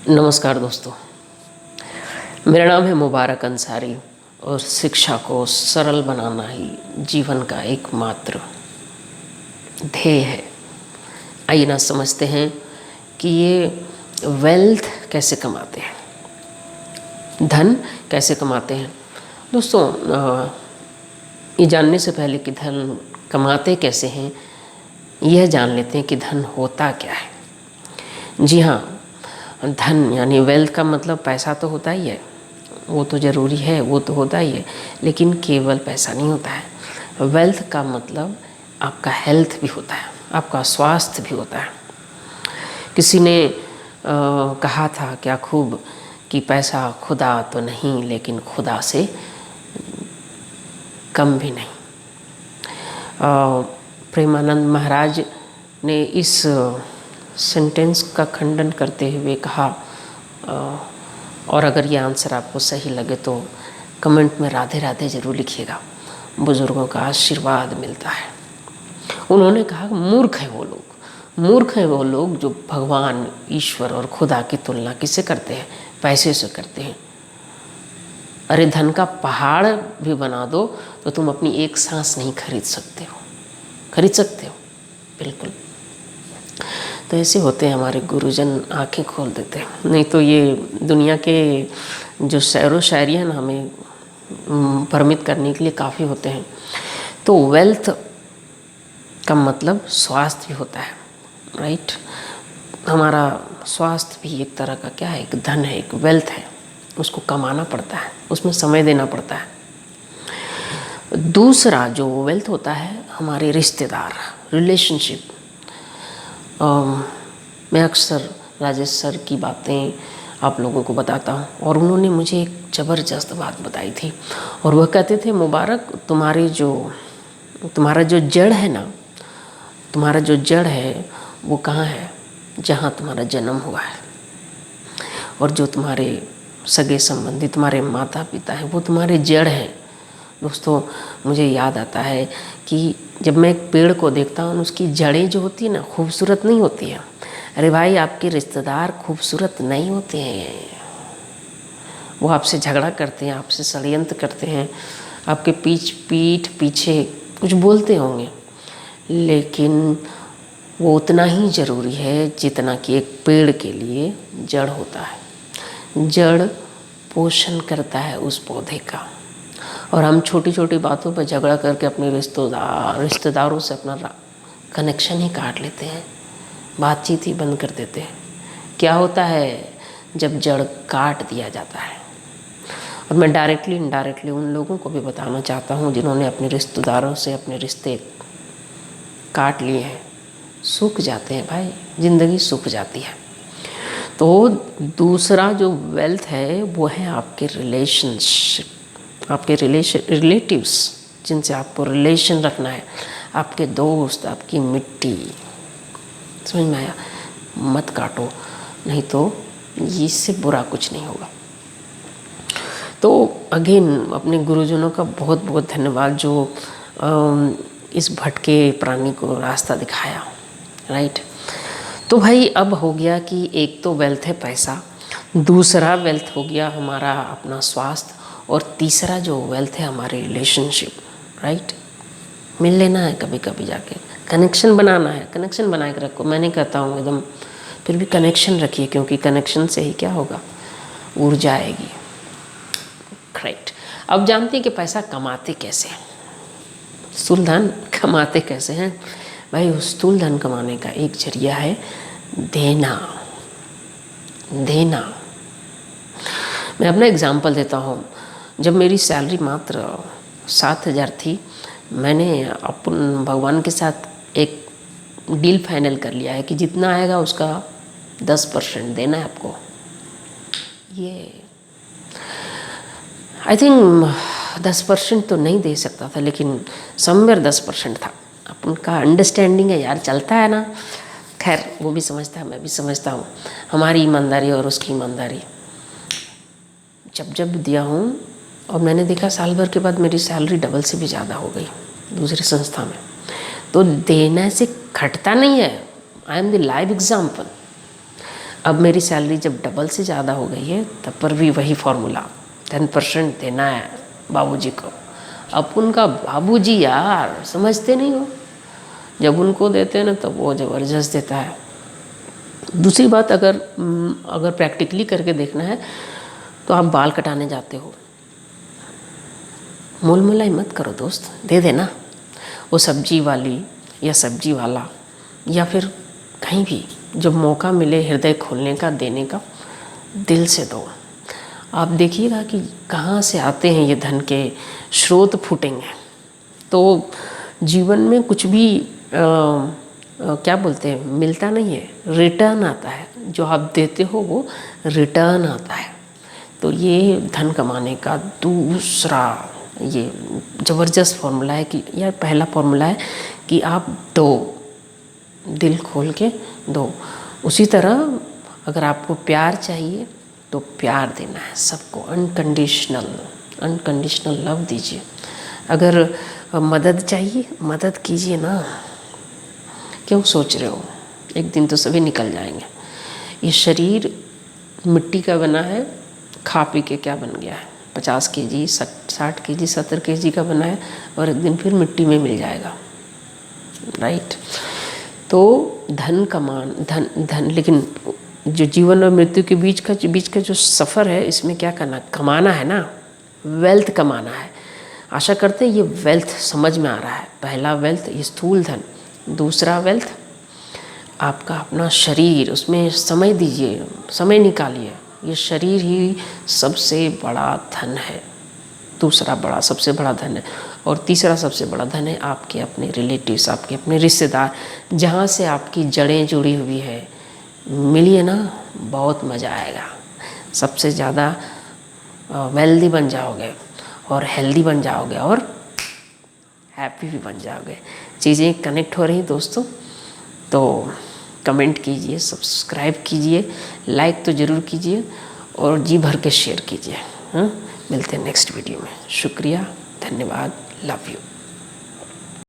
नमस्कार दोस्तों, मेरा नाम है मुबारक अंसारी और शिक्षा को सरल बनाना ही जीवन का एकमात्र ध्येय है। आइए ना समझते हैं कि ये वेल्थ कैसे कमाते हैं, धन कैसे कमाते हैं। दोस्तों, ये जानने से पहले कि धन कमाते कैसे हैं, यह जान लेते हैं कि धन होता क्या है। जी हाँ, धन यानी वेल्थ का मतलब पैसा तो होता ही है, वो तो ज़रूरी है, वो तो होता ही है, लेकिन केवल पैसा नहीं होता है। वेल्थ का मतलब आपका हेल्थ भी होता है, आपका स्वास्थ्य भी होता है। किसी ने कहा था क्या खूब कि पैसा खुदा तो नहीं, लेकिन खुदा से कम भी नहीं। प्रेमानंद महाराज ने इस सेंटेंस का खंडन करते हुए कहा, और अगर ये आंसर आपको सही लगे तो कमेंट में राधे राधे ज़रूर लिखिएगा। बुज़ुर्गों का आशीर्वाद मिलता है। उन्होंने कहा मूर्ख है वो लोग, मूर्ख है वो लोग जो भगवान, ईश्वर और खुदा की तुलना किससे करते हैं? पैसे से करते हैं। अरे धन का पहाड़ भी बना दो तो तुम अपनी एक सांस नहीं खरीद सकते हो। खरीद सकते हो? बिल्कुल। तो ऐसे होते हैं हमारे गुरुजन, आंखें खोल देते हैं। नहीं तो ये दुनिया के जो शायरो शायरी हैं ना, हमें भ्रमित करने के लिए काफ़ी होते हैं। तो वेल्थ का मतलब स्वास्थ्य भी होता है, राइट। हमारा स्वास्थ्य भी एक तरह का क्या है, एक धन है, एक वेल्थ है। उसको कमाना पड़ता है, उसमें समय देना पड़ता है। दूसरा जो वेल्थ होता है, हमारे रिश्तेदार, रिलेशनशिप। मैं अक्सर राजेश सर की बातें आप लोगों को बताता हूँ, और उन्होंने मुझे एक ज़बरदस्त बात बताई थी। और वह कहते थे, मुबारक तुम्हारा जो जड़ है ना, तुम्हारा जो जड़ है वो कहाँ है? जहाँ तुम्हारा जन्म हुआ है। और जो तुम्हारे सगे संबंधी, तुम्हारे माता पिता हैं, वो तुम्हारे जड़ हैं। दोस्तों, मुझे याद आता है कि जब मैं एक पेड़ को देखता हूँ, उसकी जड़ें जो होती है ना, खूबसूरत नहीं होती है। अरे भाई, आपके रिश्तेदार खूबसूरत नहीं होते हैं। वो आपसे झगड़ा करते हैं, आपसे षड्यंत्र करते हैं, आपके पीठ पीछे कुछ बोलते होंगे, लेकिन वो उतना ही ज़रूरी है जितना कि एक पेड़ के लिए जड़ होता है। जड़ पोषण करता है उस पौधे का। और हम छोटी छोटी बातों पर झगड़ा करके अपने रिश्तेदारों से अपना कनेक्शन ही काट लेते हैं, बातचीत ही बंद कर देते हैं। क्या होता है जब जड़ काट दिया जाता है? और मैं डायरेक्टली इनडायरेक्टली उन लोगों को भी बताना चाहता हूँ जिन्होंने अपने रिश्तेदारों से अपने रिश्ते काट लिए हैं। सूख जाते हैं भाई, ज़िंदगी सूख जाती है। तो दूसरा जो वेल्थ है वो है आपके रिलेशनशिप, आपके रिलेटिव्स, जिनसे आपको रिलेशन रखना है, आपके दोस्त, आपकी मिट्टी। समझ में आया? मत काटो, नहीं तो इससे बुरा कुछ नहीं होगा। तो अगेन अपने गुरुजनों का बहुत बहुत धन्यवाद जो इस भटके प्राणी को रास्ता दिखाया, राइट। तो भाई अब हो गया कि एक तो वेल्थ है पैसा, दूसरा वेल्थ हो गया हमारा अपना स्वास्थ्य, और तीसरा जो वेल्थ है हमारे रिलेशनशिप, राइट। मिल लेना है कभी कभी जाके, कनेक्शन बनाना है, कनेक्शन बना के रखो। मैं नहीं कहता हूँ एकदम, फिर भी कनेक्शन रखिए, क्योंकि कनेक्शन से ही क्या होगा, ऊर्जा आएगी, राइट। अब जानते हैं कि पैसा कमाते कैसे हैं, स्थूल धन कमाते कैसे हैं। भाई, उस स्थूल धन कमाने का एक जरिया है देना। देना, मैं अपना एग्जांपल देता हूँ। जब मेरी सैलरी मात्र 7,000 थी, मैंने अपन भगवान के साथ एक डील फाइनल कर लिया है कि जितना आएगा उसका 10% देना है आपको। ये आई थिंक 10% तो नहीं दे सकता था, लेकिन समवेयर 10% था। अपन का अंडरस्टैंडिंग है यार, चलता है ना। खैर, वो भी समझता है, मैं भी समझता हूँ, हमारी ईमानदारी और उसकी ईमानदारी। जब दिया हूँ, और मैंने देखा साल भर के बाद मेरी सैलरी डबल से भी ज़्यादा हो गई दूसरी संस्था में। तो देने से घटता नहीं है। I am the live example. अब मेरी सैलरी जब डबल से ज़्यादा हो गई है तब पर भी वही फॉर्मूला, 10% देना है बाबूजी को। अब उनका बाबूजी यार समझते नहीं हो, जब उनको देते हैं ना तब वो ज़बरदस्त देता है। दूसरी बात, अगर प्रैक्टिकली करके देखना है तो आप बाल कटाने जाते हो, मोल मलाई मत करो दोस्त, दे देना। वो सब्जी वाली या सब्जी वाला या फिर कहीं भी जब मौका मिले हृदय खोलने का, देने का, दिल से दो। आप देखिएगा कि कहाँ से आते हैं ये धन के स्रोत फूटेंगे। तो जीवन में कुछ भी क्या बोलते हैं, मिलता नहीं है, रिटर्न आता है। जो आप देते हो वो रिटर्न आता है। तो ये धन कमाने का दूसरा ये ज़बरदस्त फॉर्मूला है कि यार, पहला फॉर्मूला है कि आप दो, दिल खोल के दो। उसी तरह अगर आपको प्यार चाहिए तो प्यार देना है सबको, अनकंडीशनल लव दीजिए। अगर मदद चाहिए, मदद कीजिए ना, क्यों सोच रहे हो, एक दिन तो सभी निकल जाएंगे। ये शरीर मिट्टी का बना है, खा पी के क्या बन गया है, 50 kg 60 kg 70 kg का बना है, और एक दिन फिर मिट्टी में मिल जाएगा, राइट। तो धन लेकिन जो जीवन और मृत्यु के बीच का जो सफ़र है, इसमें क्या करना, कमाना है ना, वेल्थ कमाना है। आशा करते हैं ये वेल्थ समझ में आ रहा है। पहला वेल्थ ये स्थूल धन, दूसरा वेल्थ आपका अपना शरीर, उसमें समय दीजिए, समय निकालिए। ये शरीर ही सबसे बड़ा धन है, दूसरा बड़ा सबसे बड़ा धन है। और तीसरा सबसे बड़ा धन है आपके अपने रिलेटिव्स, आपके अपने रिश्तेदार, जहाँ से आपकी जड़ें जुड़ी हुई है। मिलिए ना, बहुत मज़ा आएगा। सबसे ज़्यादा वेल्दी बन जाओगे और हेल्दी बन जाओगे और हैप्पी भी बन जाओगे। चीज़ें कनेक्ट हो रही दोस्तों, तो कमेंट कीजिए, सब्सक्राइब कीजिए, लाइक तो ज़रूर कीजिए और जी भर के शेयर कीजिए। हाँ, मिलते हैं नेक्स्ट वीडियो में। शुक्रिया, धन्यवाद, लव यू।